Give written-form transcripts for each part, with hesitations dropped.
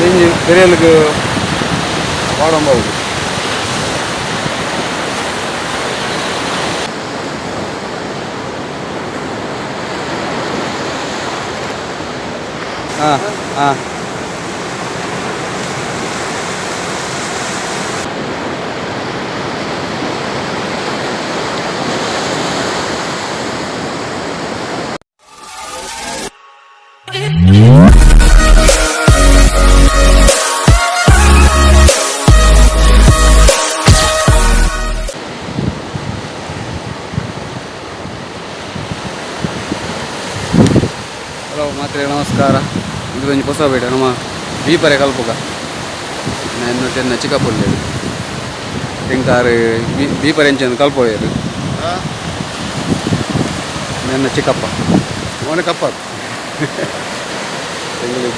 Range ಬೆರೆಯಲ್ಗೆ ವಾಡಂಬೌದು. ಹಾಂ ಹಾಂ hello ಮಾತ್ರೆ ನಮಸ್ಕಾರ. ಇದು ಒಂದು ಹೊಸ ಬೇಡ ನಮ್ಮ ಬೀಪರೆ ಕಲ್ಪುಗ ನಾನು ಟೆನ್ನ ಚಿಕ್ಕಪ್ಪಲ್ಲಿ ತೆಂಕಾರು ಬೀಪರೆ ಹೆಂಚಂದು ಕಲ್ಪೋಯರು ನನ್ನ ಚಿಕ್ಕಪ್ಪ ಅವನ ಕಪ್ಪ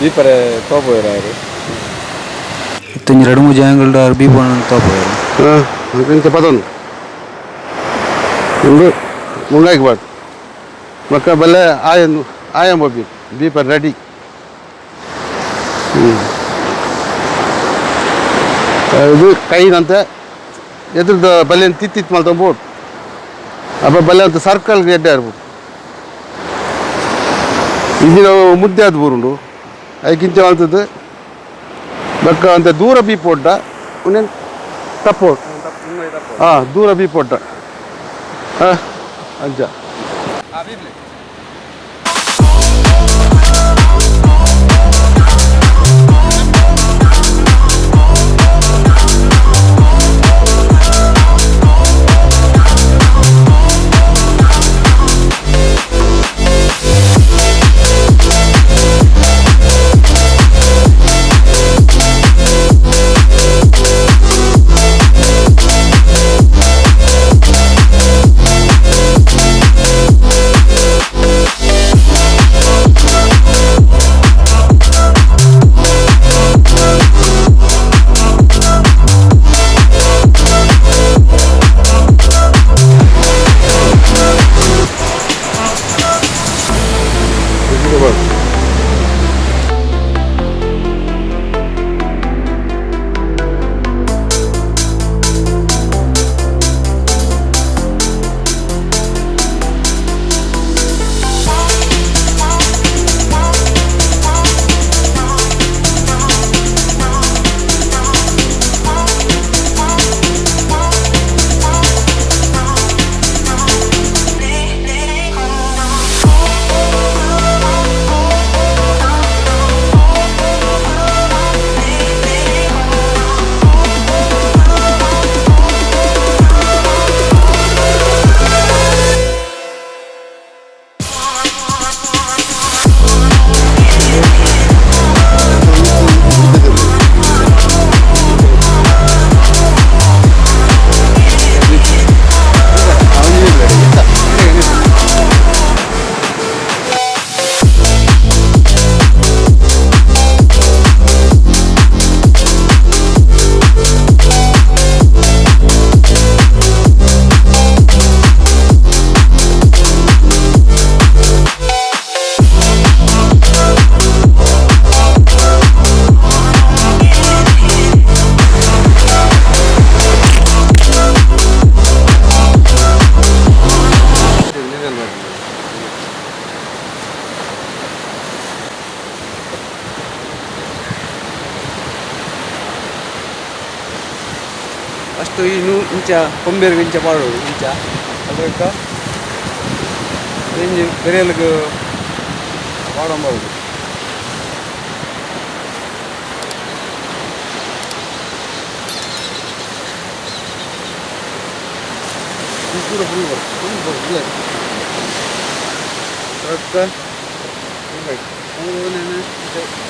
ಬೀಪರೆ ತೋಪೋಯರು ಅವರು ಎರಡು ಮೂರು ಜನಗಳ ಬೀಪನ ತೋಪೋಯರು ಇಂಥ ಪದೊಂದು ಒಂದು ಮುಂಗಾಯ್ಕೆ ಬಾಟ್ ಮಕ್ಕ ಬಲ್ಲೆ ಆಯಂಬ ಬೀಪರ್ ರೆಡಿ. ಇದು ಕೈನಂತೆ ಎದ್ರದ್ದು ಬಲ್ಲೆನ ತಿತ್ತಿತ್ತು ಮಲ್ತಂಬೋದು ಅಪ್ಪ ಬಲ್ಲೆ ಅಂತ ಸರ್ಕಲ್ಗೆ ಎಡ್ಡೆ ಇರ್ಬೋದು. ಇಂಜಿನ ಮುದ್ದೆ ಅದು ಬರುಂಡು ಅದಕ್ಕಿಂತ ಅಂತದ್ದು ಬಕ್ಕ ಅಂತ ದೂರ ಬೀಪ್ ಒಡ್ಡ ಉನ್ನೇನು ತಪ್ಪು ಹಾಂ ದೂರ ಬೀಪ್ ಒಡ್ಡ ಹಾಂ ಅಂಜ ಅಷ್ಟು ಇನ್ನು ಇಂಚ ಕೊಂಬೇರಿಗೆ ಇಂಚ ಮಾಡೋದು ಇಂಚ ಅದಕ್ಕೆ ರೇಂಜ್ ಬೆರೆಯಲ್ಗೆ ವಾಡಂಬೌದು. ಪೂರ ಫುಲ್ ಬರ್ತದೆ ಅದಕ್ಕೆ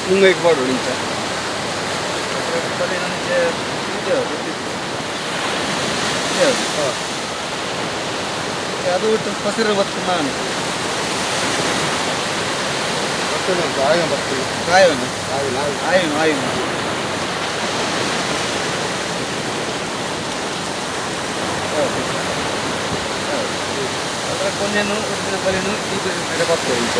ಮುಂಗೈಗೆ ಮಾಡೋದು ಇಂಚ ಅದು ಬಿಟ್ಟು ಹಸಿರು ಬತ್ತು ನಾನು ಆಯನ ಬರ್ತೀವಿ ಆಯನ ಆಯನ ಆಯನ ಅದರ ಕೊನೆಯನ್ನು ಉಳಿದ ಬಲಿಯನ್ನು ಈ ಕಡೆ ಬರ್ತೇವೆ ಈಗ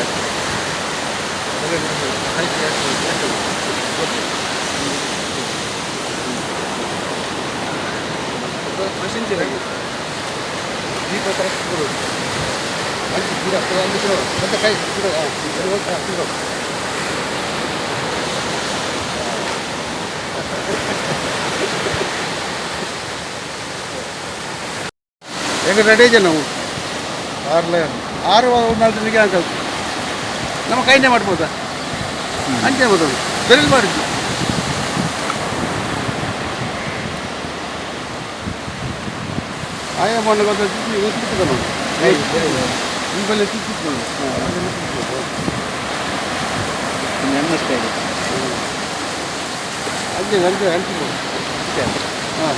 ದೀಪ ಕರೆಕ್ಟ್ ಕೊಡೋದು ಅಲ್ಲಿ ದೂರ ಅಲ್ಲಿ ಕೊಡೋ ಮತ್ತೆ ಕೈ ಕೊಡೋ ಕೊಡೋ ಈಗ ರೆಡಿ ಇದೆ ನಾವು ಆರು 4 ದಿನಕ್ಕೆ ಅಂತ ನಮ್ಮ ಕೈನೇ ಮಾಡ್ಬೋದಾ ಅಂಚೆ ಮಾಡೋದು ಬೆರಳು ಮಾಡಿದ್ದು ಆಯಾ ಮಣ್ಣು ಗೊತ್ತಿತ್ತು ನೋಡಿ ನಿಂಬಲ್ಲಿ ತಿಕ್ಕಿತ್ತು ಅಂಚೆ ಅಂಚೆ ಅಂಚಿಬೋದು ಹಾಂ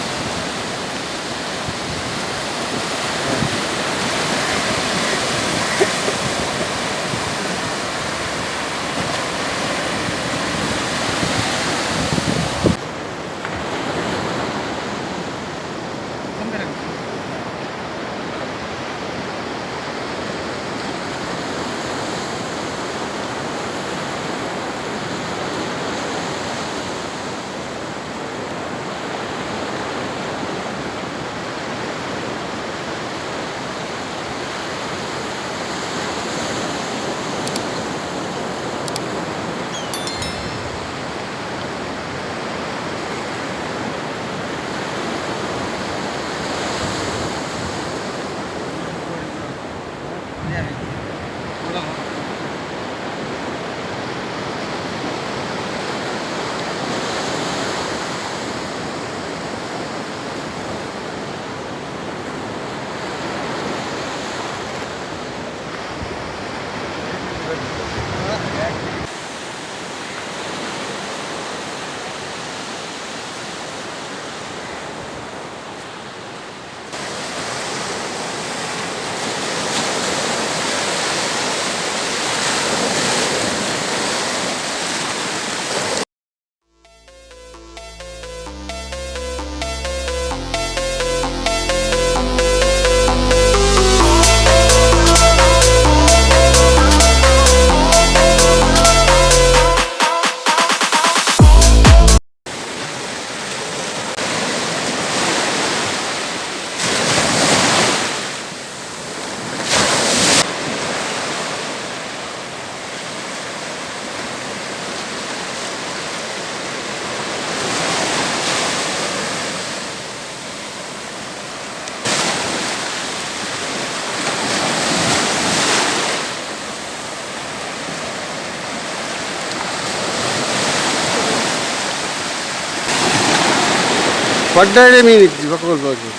ಪಡ್ಡಾಳೆ ಮೀನು ಇತ್ತು ಪಕ್ಕದಲ್ಲಿ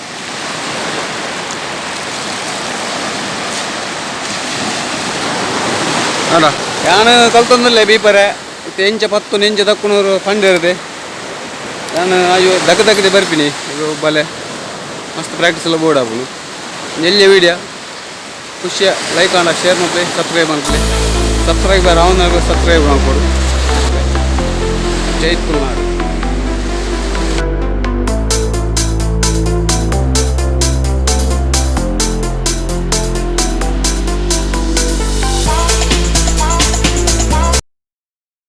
ಅಲ್ಲ ನಾನು ಕಲ್ತೊಂದಲ್ಲೇ ಬೀಪರೆ ಮತ್ತು ಎಂಚ 10 ನೆಂಚ ತಕ್ಕನೂರು ಫಂಡ್ ಇರುತ್ತೆ ನಾನು ಅಯ್ಯೋ ದಕ್ಕದೆ ಬರ್ತೀನಿ ಇದು ಬಲೆ ಮಸ್ತ್ ಪ್ರಾಕ್ಟೀಸ್ ಎಲ್ಲ ಬೋರ್ಡ್ ಆಪುನು ಎಲ್ಲಿಯ ವೀಡಿಯೋ ಖುಷಿಯ ಲೈಕ್ ಆಂಡ ಶೇರ್ ಮಾಡ್ಲಿ ಸಬ್ಸ್ಕ್ರೈಬ್ ಮಾಡ್ಲಿ ಸಬ್ಸ್ಕ್ರೈಬರ್ ಅವನಾಗ ಸಬ್ಸ್ಕ್ರೈಬ್ ಮಾಡ್ಕೊಡು ಜೈ ಕುಲ್ನಾಡು.